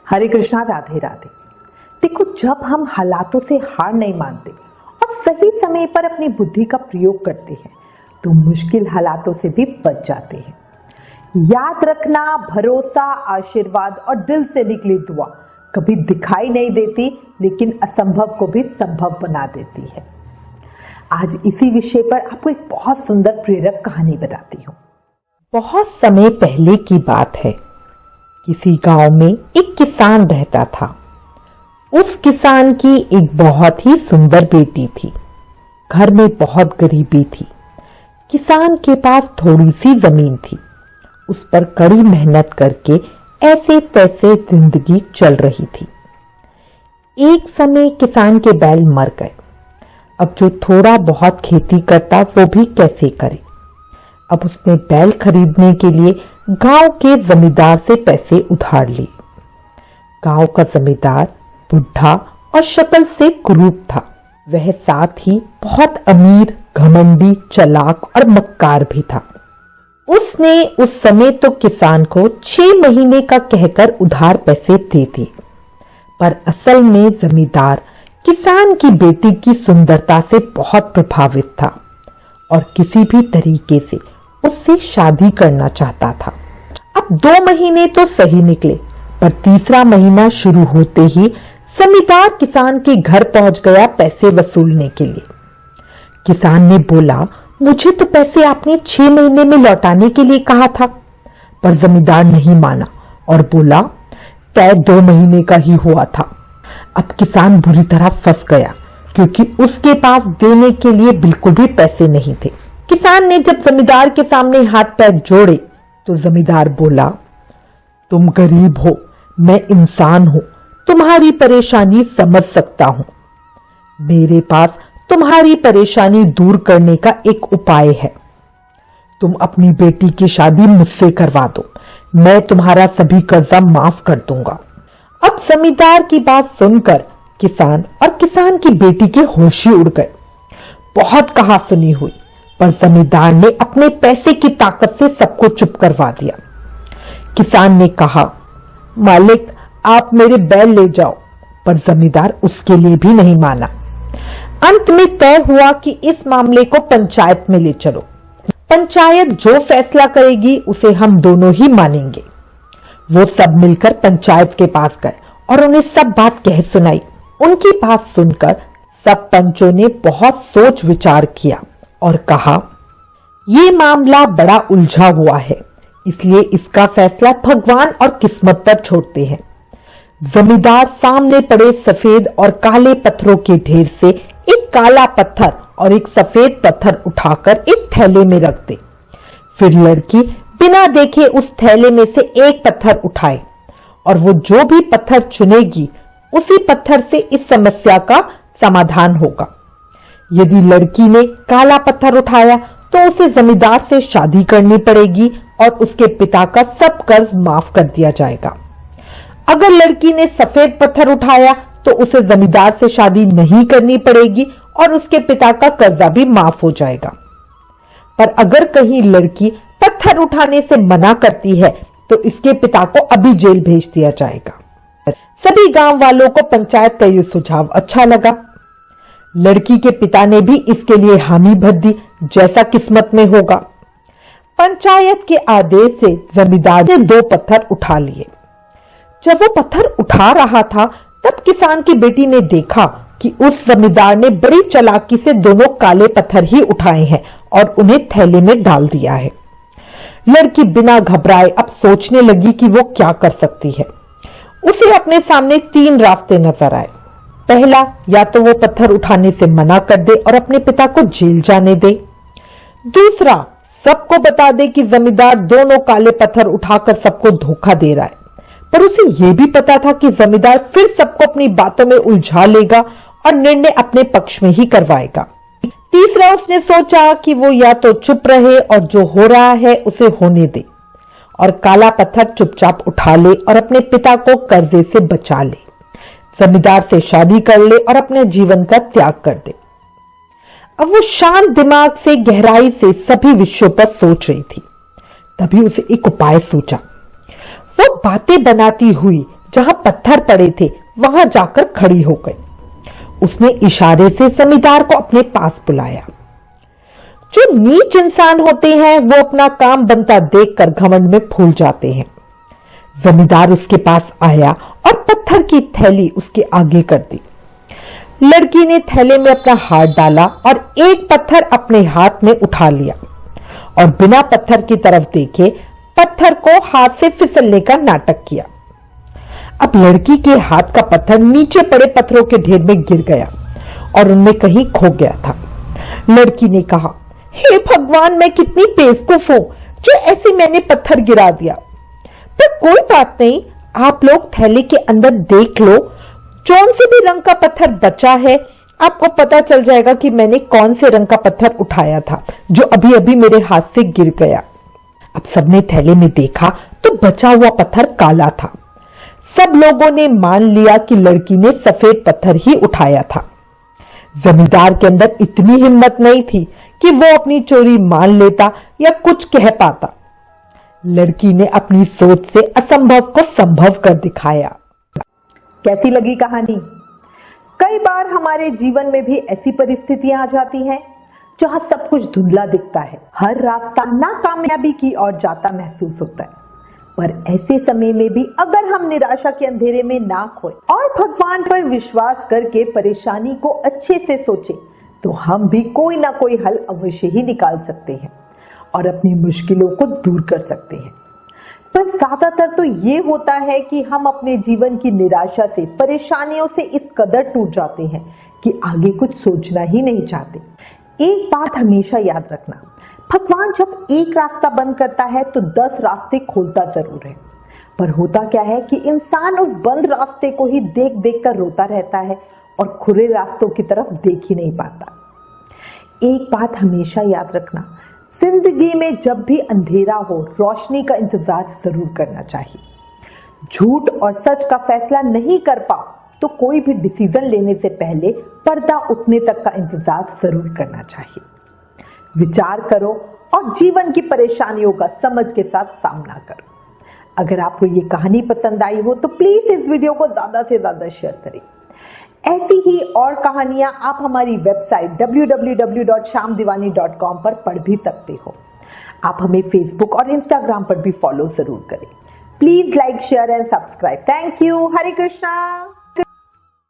हरे कृष्णा, राधे राधे। देखो, जब हम हालातों से हार नहीं मानते और सही समय पर अपनी बुद्धि का प्रयोग करते हैं तो मुश्किल हालातों से भी बच जाते हैं। याद रखना, भरोसा, आशीर्वाद और दिल से निकली दुआ कभी दिखाई नहीं देती, लेकिन असंभव को भी संभव बना देती है। आज इसी विषय पर आपको एक बहुत सुंदर प्रेरक कहानी बताती हूँ। बहुत समय पहले की बात है। किसी गांव में एक किसान रहता था। उस किसान की एक बहुत ही सुंदर बेटी थी। घर में बहुत गरीबी थी। किसान के पास थोड़ी सी जमीन थी। उस पर कड़ी मेहनत करके ऐसे तैसे जिंदगी चल रही थी। एक समय किसान के बैल मर गए। अब जो थोड़ा बहुत खेती करता वो भी कैसे करे। अब उसने बैल खरीदने के लिए गांव के जमींदार से पैसे उधार लिए। गांव का जमींदार बुढ़ा और शक्ल से कुरूप था। वह साथ ही बहुत अमीर, घमंडी, चालाक और मक्कार भी था। उसने उस समय तो किसान को 6 महीने का कहकर उधार पैसे दे दिए, पर असल में जमींदार किसान की बेटी की सुंदरता से बहुत प्रभावित था और किसी भी तरीके से उससे शादी करना चाहता था। अब 2 महीने तो सही निकले, पर तीसरा महीना शुरू होते ही जमींदार किसान के घर पहुंच गया पैसे वसूलने के लिए। किसान ने बोला, मुझे तो पैसे आपने 6 महीने में लौटाने के लिए कहा था। पर जमींदार नहीं माना और बोला, तय 2 महीने का ही हुआ था। अब किसान बुरी तरह फंस गया, क्योंकि उसके पास देने के लिए बिल्कुल भी पैसे नहीं थे। किसान ने जब जमींदार के सामने हाथ पैर जोड़े तो जमींदार बोला, तुम गरीब हो, मैं इंसान हूं, तुम्हारी परेशानी समझ सकता हूं। मेरे पास तुम्हारी परेशानी दूर करने का एक उपाय है। तुम अपनी बेटी की शादी मुझसे करवा दो, मैं तुम्हारा सभी कर्जा माफ कर दूंगा। अब जमींदार की बात सुनकर किसान और किसान की बेटी के होश ही उड़ गए। बहुत कहा सुनी हुई, पर जमींदार ने अपने पैसे की ताकत से सबको चुप करवा दिया। किसान ने कहा, मालिक आप मेरे बैल ले जाओ, पर जमींदार उसके लिए भी नहीं माना। अंत में तय हुआ कि इस मामले को पंचायत में ले चलो। पंचायत जो फैसला करेगी उसे हम दोनों ही मानेंगे। वो सब मिलकर पंचायत के पास गए और उन्हें सब बात कह सुनाई। उनकी बात सुनकर सब पंचों ने बहुत सोच विचार किया और कहा, ये मामला बड़ा उलझा हुआ है, इसलिए इसका फैसला भगवान और किस्मत पर छोड़ते हैं। जमींदार सामने पड़े सफेद और काले पत्थरों के ढेर से एक काला पत्थर और एक सफेद पत्थर उठाकर एक थैले में रख दे। फिर लड़की बिना देखे उस थैले में से एक पत्थर उठाए और वो जो भी पत्थर चुनेगी उसी पत्थर से इस समस्या का समाधान होगा। यदि लड़की ने काला पत्थर उठाया तो उसे जमींदार से शादी करनी पड़ेगी और उसके पिता का सब कर्ज माफ कर दिया जाएगा। अगर लड़की ने सफेद पत्थर उठाया तो उसे जमींदार से शादी नहीं करनी पड़ेगी और उसके पिता का कर्जा भी माफ हो जाएगा। पर अगर कहीं लड़की पत्थर उठाने से मना करती है तो इसके पिता को अभी जेल भेज दिया जाएगा। सभी गांव वालों को पंचायत का यह सुझाव अच्छा लगा। लड़की के पिता ने भी इसके लिए हामी भर दी, जैसा किस्मत में होगा। पंचायत के आदेश से जमींदार ने 2 पत्थर उठा लिए। जब वो पत्थर उठा रहा था तब किसान की बेटी ने देखा कि उस जमींदार ने बड़ी चालाकी से दोनों काले पत्थर ही उठाए हैं और उन्हें थैले में डाल दिया है। लड़की बिना घबराए अब सोचने लगी कि वो क्या कर सकती है। उसे अपने सामने 3 रास्ते नजर आए। पहला, या तो वो पत्थर उठाने से मना कर दे और अपने पिता को जेल जाने दे। दूसरा, सबको बता दे कि जमींदार दोनों काले पत्थर उठाकर सबको धोखा दे रहा है, पर उसे यह भी पता था कि जमींदार फिर सबको अपनी बातों में उलझा लेगा और निर्णय अपने पक्ष में ही करवाएगा। तीसरा, उसने सोचा कि वो या तो चुप रहे और जो हो रहा है उसे होने दे और काला पत्थर चुपचाप उठा ले और अपने पिता को कर्जे से बचा ले, जमींदार से शादी कर ले और अपने जीवन का त्याग कर दे। अब वो शांत दिमाग से गहराई से सभी विषयों पर सोच रही थी। तभी उसे एक उपाय सूझा। वो बातें बनाती हुई जहां पत्थर पड़े थे वहां जाकर खड़ी हो गई। उसने इशारे से जमींदार को अपने पास बुलाया। जो नीच इंसान होते हैं वो अपना काम बनता देखकर घमंड में फूल जाते हैं। जमींदार उसके पास आया और पत्थर की थैली उसके आगे कर दी। लड़की ने थैले में अपना हाथ डाला और एक पत्थर अपने हाथ में उठा लिया और बिना पत्थर की तरफ देखे पत्थर को हाथ से फिसलने का नाटक किया। अब लड़की के हाथ का पत्थर नीचे पड़े पत्थरों के ढेर में गिर गया और उनमें कहीं खो गया था। लड़की ने कहा, हे भगवान, मैं कितनी बेवकूफ हूं जो ऐसे मैंने पत्थर गिरा दिया। पर कोई बात नहीं, आप लोग थैले के अंदर देख लो, जौन से भी रंग का पत्थर बचा है आपको पता चल जाएगा कि मैंने कौन से रंग का पत्थर उठाया था जो अभी अभी मेरे हाथ से गिर गया। अब सबने थैले में देखा तो बचा हुआ पत्थर काला था। सब लोगों ने मान लिया कि लड़की ने सफेद पत्थर ही उठाया था। जमींदार के अंदर इतनी हिम्मत नहीं थी कि वो अपनी चोरी मान लेता या कुछ कह पाता। लड़की ने अपनी सोच से असंभव को संभव कर दिखाया। कैसी लगी कहानी? कई बार हमारे जीवन में भी ऐसी परिस्थितियां आ जाती हैं जहां सब कुछ धुंधला दिखता है, हर रास्ता नाकामयाबी की ओर जाता महसूस होता है। पर ऐसे समय में भी अगर हम निराशा के अंधेरे में ना खोए और भगवान पर विश्वास करके परेशानी को अच्छे से सोचें, तो हम भी कोई ना कोई हल अवश्य ही निकाल सकते हैं और अपनी मुश्किलों को दूर कर सकते हैं। पर ज्यादातर तो ये होता है कि हम अपने जीवन की निराशा से, परेशानियों से इस कदर टूट जाते हैं कि आगे कुछ सोचना ही नहीं चाहते। एक बात हमेशा याद रखना, भगवान जब एक रास्ता बंद करता है तो 10 रास्ते खोलता जरूर है। पर होता क्या है कि इंसान उस बंद रास्ते को ही देख देख कर रोता रहता है और खुले रास्तों की तरफ देख ही नहीं पाता। एक बात हमेशा याद रखना, जिंदगी में जब भी अंधेरा हो रोशनी का इंतजार जरूर करना चाहिए। झूठ और सच का फैसला नहीं कर पाओ तो कोई भी डिसीजन लेने से पहले पर्दा उठने तक का इंतजार जरूर करना चाहिए। विचार करो और जीवन की परेशानियों का समझ के साथ सामना करो। अगर आपको ये कहानी पसंद आई हो तो प्लीज इस वीडियो को ज्यादा से ज्यादा शेयर करें। ऐसी ही और कहानियां आप हमारी वेबसाइट www.shamdivani.com पर पढ़ भी सकते हो। आप हमें फेसबुक और इंस्टाग्राम पर भी फॉलो जरूर करें। Please like, share and subscribe. Thank you. Hare Krishna.